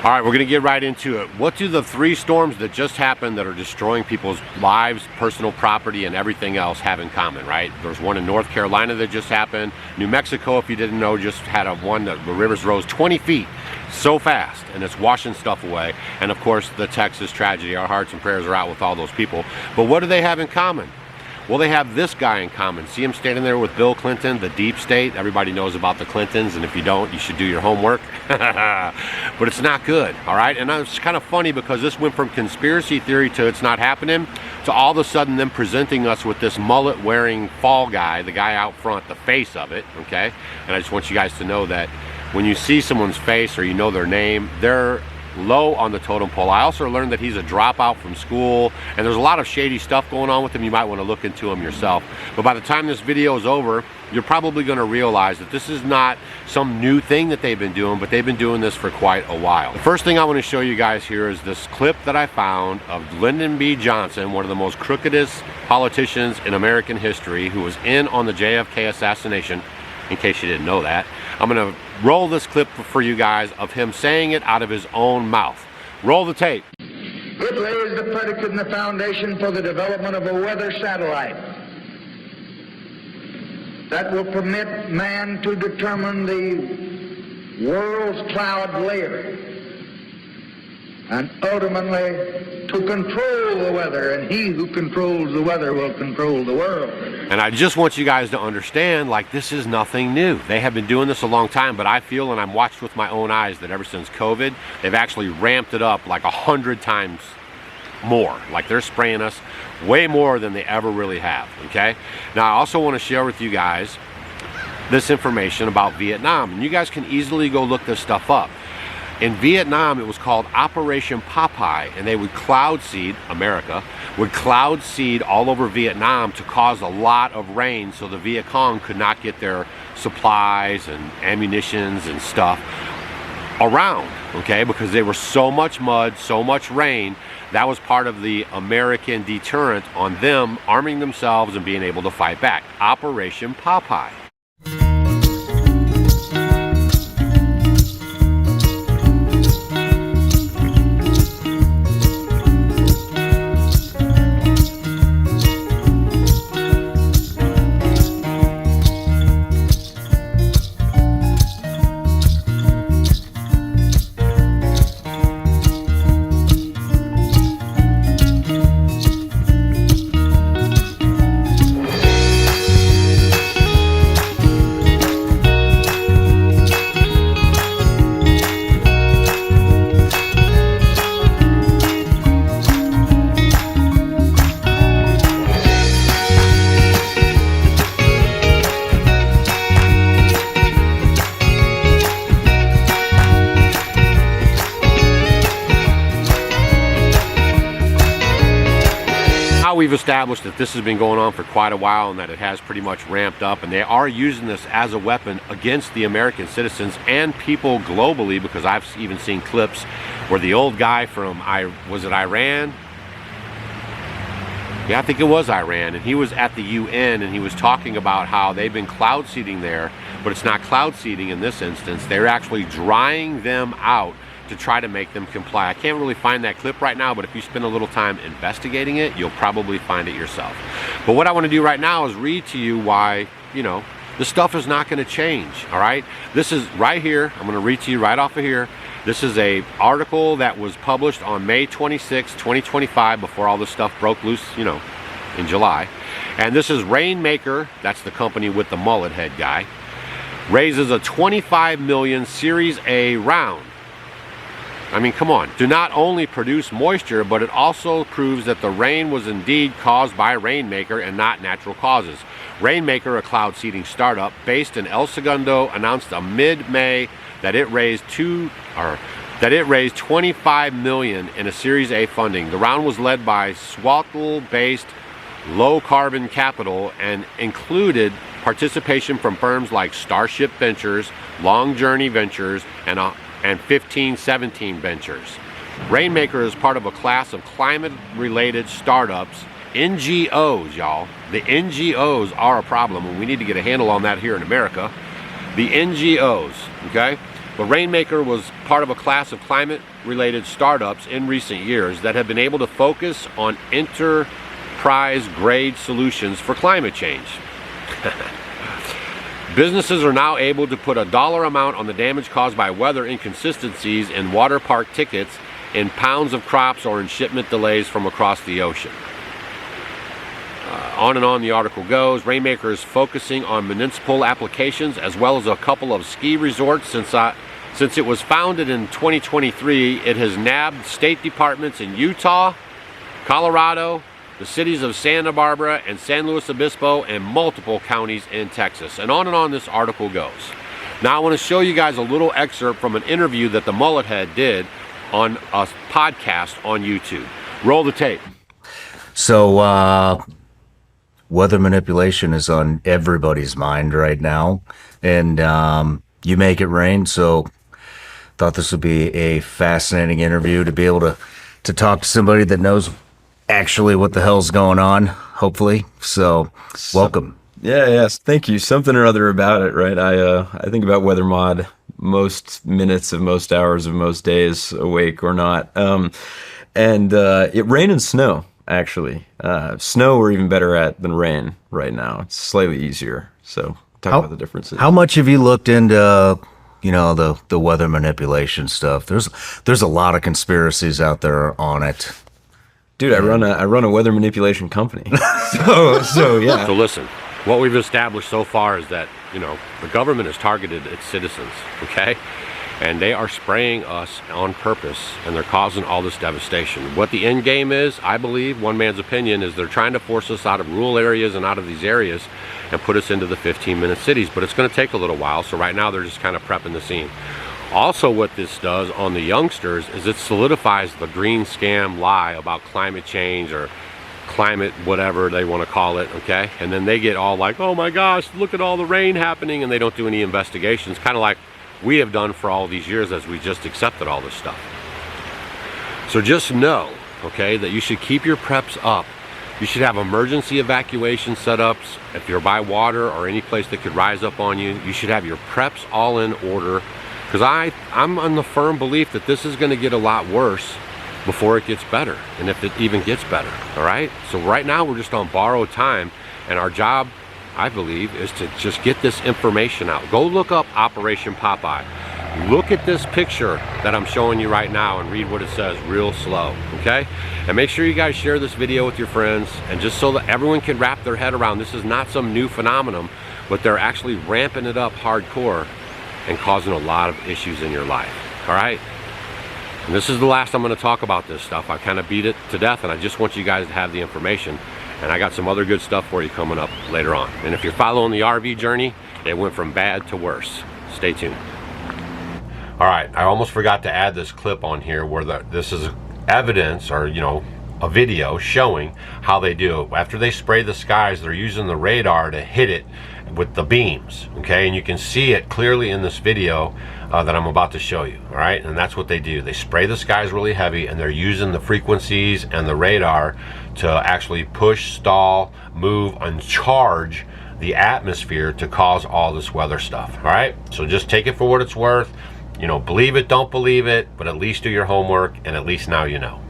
All right, we're gonna get right into it. What do the 3 storms that just happened that are destroying people's lives, personal property, and everything else have in common, right? There's one in North Carolina that just happened. New Mexico, if you didn't know, just had one that the rivers rose 20 feet so fast, and it's washing stuff away. And of course, the Texas tragedy. Our hearts and prayers are out with all those people. But what do they have in common? Well, they have this guy in common. See him standing there with Bill Clinton, the deep state. Everybody knows about the Clintons, and if you don't, you should do your homework. But it's not good, all right? And it's kind of funny because this went from conspiracy theory to it's not happening to all of a sudden them presenting us with this mullet-wearing fall guy, the guy out front, the face of it, okay? And I just want you guys to know that when you see someone's face or you know their name, they're low on the totem pole. I also learned that he's a dropout from school, and there's a lot of shady stuff going on with him. You might want to look into him yourself. But by the time this video is over, you're probably going to realize that this is not some new thing that they've been doing, but they've been doing this for quite a while. The first thing I want to show you guys here is this clip that I found of Lyndon B. Johnson, one of the most crookedest politicians in American history, who was in on the JFK assassination, in case you didn't know that. I'm going to roll this clip for you guys of him saying it out of his own mouth. Roll the tape. It lays the predicate and the foundation for the development of a weather satellite that will permit man to determine the world's cloud layer and ultimately to control the weather, and he who controls the weather will control the world. And I just want you guys to understand, like, this is nothing new. They have been doing this a long time, but I feel, and I'm watched with my own eyes, that ever since COVID, they've actually ramped it up like 100 times more. Like, they're spraying us way more than they ever really have, okay? Now, I also want to share with you guys this information about Vietnam, and you guys can easily go look this stuff up. In Vietnam, it was called Operation Popeye, and they would cloud seed, America, would cloud seed all over Vietnam to cause a lot of rain so the Viet Cong could not get their supplies and ammunitions and stuff around, okay? Because there was so much mud, so much rain. That was part of the American deterrent on them arming themselves and being able to fight back. Operation Popeye. We've established that this has been going on for quite a while and that it has pretty much ramped up, and they are using this as a weapon against the American citizens and people globally, because I've even seen clips where the old guy from, was it Iran? Yeah, I think it was Iran, and he was at the UN and he was talking about how they've been cloud seeding there, but it's not cloud seeding in this instance. They're actually drying them out to try to make them comply. I can't really find that clip right now, but if you spend a little time investigating it, you'll probably find it yourself. But what I want to do right now is read to you why, you know, this stuff is not going to change, all right? This is right here. I'm going to read to you right off of here. This is a article that was published on May 26, 2025, before all this stuff broke loose, you know, in July. And this is Rainmaker, that's the company with the mullet head guy, raises a 25 million Series A round. I mean, come on. Do not only produce moisture, but it also proves that the rain was indeed caused by Rainmaker and not natural causes. Rainmaker, a cloud seeding startup based in El Segundo, announced mid-May that it raised 25 million in a Series A funding. The round was led by Seattle-based low-carbon capital and included participation from firms like Starship Ventures, Long Journey Ventures, and 1517 Ventures. Rainmaker is part of a class of climate-related startups, NGOs, y'all. The NGOs are a problem, and we need to get a handle on that here in America. The NGOs, okay? But Rainmaker was part of a class of climate-related startups in recent years that have been able to focus on enterprise-grade solutions for climate change. Businesses are now able to put a dollar amount on the damage caused by weather inconsistencies in water park tickets, in pounds of crops, or in shipment delays from across the ocean. On and on the article goes. Rainmaker is focusing on municipal applications as well as a couple of ski resorts. Since it was founded in 2023, it has nabbed state departments in Utah, Colorado, the cities of Santa Barbara and San Luis Obispo, and multiple counties in Texas. And on this article goes. Now I want to show you guys a little excerpt from an interview that the Mullet Head did on a podcast on YouTube. Roll the tape. So, weather manipulation is on everybody's mind right now, and you make it rain, so thought this would be a fascinating interview to be able to talk to somebody that knows actually what the hell's going on, hopefully. So welcome. Yes, thank you. Something or other about it, right? I think about weather mod most minutes of most hours of most days, awake or not. It rain and snow, actually. Snow we're even better at than rain right now. It's slightly easier. So talk about the differences. How much have you looked into, the weather manipulation stuff? There's a lot of conspiracies out there on it. Dude, I run a weather manipulation company. so yeah. So listen, what we've established so far is that, the government has targeted its citizens, okay? And they are spraying us on purpose, and they're causing all this devastation. What the end game is, I believe, one man's opinion, is they're trying to force us out of rural areas and out of these areas and put us into the 15-minute cities. But it's going to take a little while, so right now they're just kind of prepping the scene. Also, what this does on the youngsters is it solidifies the green scam lie about climate change or climate whatever they want to call it, okay? And then they get all like, oh my gosh, look at all the rain happening, and they don't do any investigations, kind of like we have done for all these years as we just accepted all this stuff. So just know, okay, that you should keep your preps up. You should have emergency evacuation setups. If you're by water or any place that could rise up on you, you should have your preps all in order. Because I'm on the firm belief that this is going to get a lot worse before it gets better, and if it even gets better, all right? So right now we're just on borrowed time, and our job, I believe, is to just get this information out. Go look up Operation Popeye. Look at this picture that I'm showing you right now and read what it says real slow, okay? And make sure you guys share this video with your friends, and just so that everyone can wrap their head around, this is not some new phenomenon, but they're actually ramping it up hardcore and causing a lot of issues in your life, all right? And this is the last I'm going to talk about this stuff. I kind of beat it to death, and I just want you guys to have the information. And I got some other good stuff for you coming up later on. And if you're following the RV journey, it went from bad to worse. Stay tuned. All right, I almost forgot to add this clip on here where this is evidence, or a video showing how they do it. After they spray the skies, they're using the radar to hit it with the beams, okay? And you can see it clearly in this video that I'm about to show you, all right? And that's what they do. They spray the skies really heavy, and they're using the frequencies and the radar to actually push, stall, move, and charge the atmosphere to cause all this weather stuff, all right? So just take it for what it's worth. Believe it, don't believe it, but at least do your homework, and at least now you know.